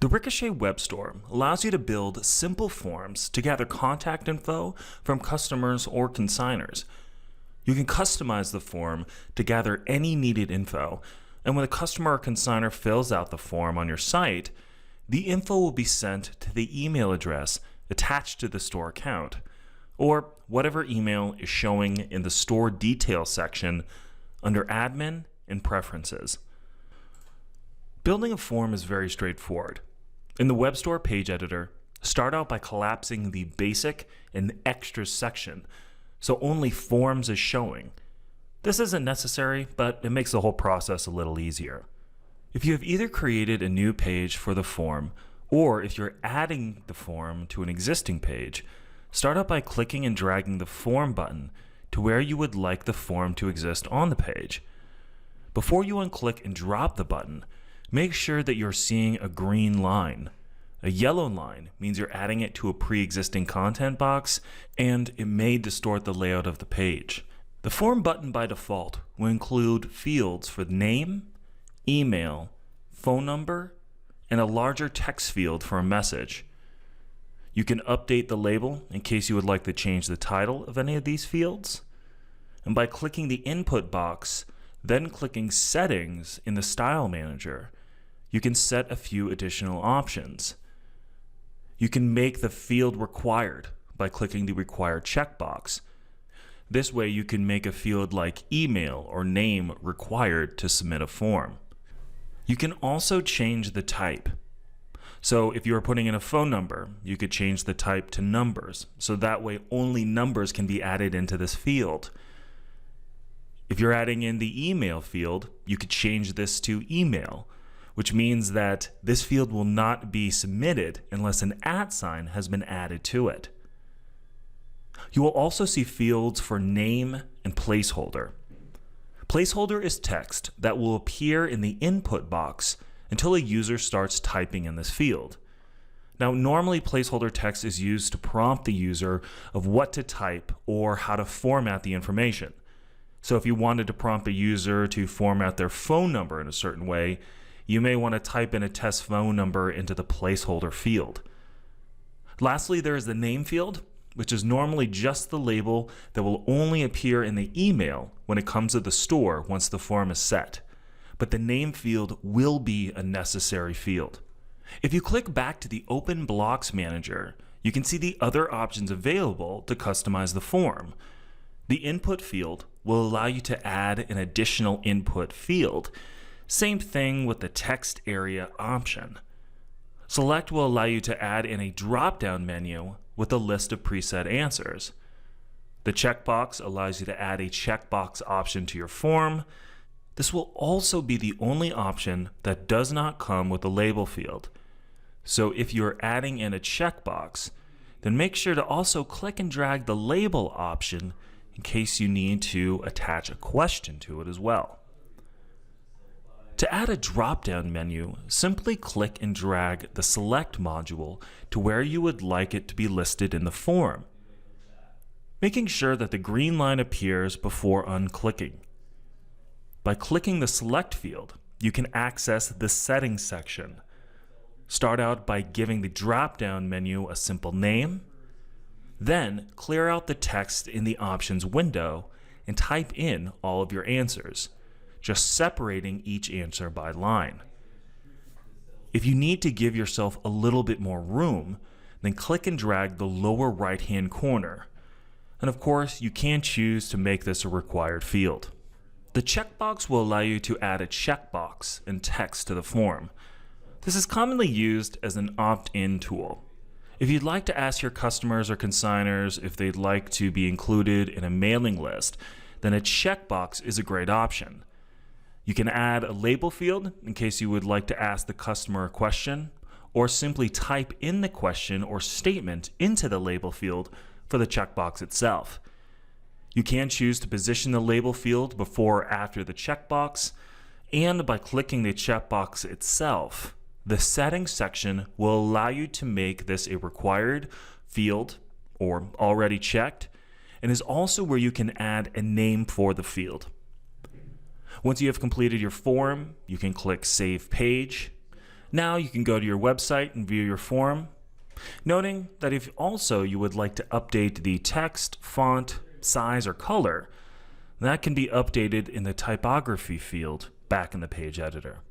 The Ricochet Web Store allows you to build simple forms to gather contact info from customers or consigners. You can customize the form to gather any needed info, and when a customer or consigner fills out the form on your site, the info will be sent to the email address attached to the store account, or whatever email is showing in the store details section under Admin and Preferences. Building a form is very straightforward. In the Web Store page editor, start out by collapsing the Basic and Extras section, so only Forms is showing. This isn't necessary, but it makes the whole process a little easier. If you have either created a new page for the form, or if you're adding the form to an existing page, start out by clicking and dragging the Form button to where you would like the form to exist on the page. Before you unclick and drop the button, make sure that you're seeing a green line. A yellow line means you're adding it to a pre-existing content box, and it may distort the layout of the page. The Form button by default will include fields for name, email, phone number, and a larger text field for a message. You can update the label in case you would like to change the title of any of these fields. And by clicking the input box, then clicking Settings in the Style Manager, you can set a few additional options. You can make the field required by clicking the Required checkbox. This way you can make a field like email or name required to submit a form. You can also change the type. So if you are putting in a phone number, you could change the type to numbers, so that way only numbers can be added into this field. If you're adding in the email field, you could change this to email, which means that this field will not be submitted unless an @ has been added to it. You will also see fields for name and placeholder. Placeholder is text that will appear in the input box until a user starts typing in this field. Now, normally placeholder text is used to prompt the user of what to type or how to format the information. So if you wanted to prompt a user to format their phone number in a certain way, you may want to type in a test phone number into the placeholder field. Lastly, there is the name field, which is normally just the label that will only appear in the email when it comes to the store once the form is set. But the name field will be a necessary field. If you click back to the Open Blocks Manager, you can see the other options available to customize the form. The input field will allow you to add an additional input field. Same thing with the text area option. Select will allow you to add in a drop-down menu with a list of preset answers. The checkbox allows you to add a checkbox option to your form. This will also be the only option that does not come with a label field. So if you're adding in a checkbox, then make sure to also click and drag the label option in case you need to attach a question to it as well. To add a drop-down menu, simply click and drag the Select module to where you would like it to be listed in the form, making sure that the green line appears before unclicking. By clicking the Select field, you can access the Settings section. Start out by giving the drop-down menu a simple name, then clear out the text in the Options window and type in all of your answers, just separating each answer by line. If you need to give yourself a little bit more room, then click and drag the lower right-hand corner. And of course, you can choose to make this a required field. The checkbox will allow you to add a checkbox and text to the form. This is commonly used as an opt-in tool. If you'd like to ask your customers or consigners if they'd like to be included in a mailing list, then a checkbox is a great option. You can add a label field in case you would like to ask the customer a question, or simply type in the question or statement into the label field for the checkbox itself. You can choose to position the label field before or after the checkbox, and by clicking the checkbox itself, the Settings section will allow you to make this a required field or already checked, and is also where you can add a name for the field. Once you have completed your form, you can click Save Page, Now you can go to your website and view your form, noting that if also you would like to update the text, font, size, or color, that can be updated in the typography field back in the page editor.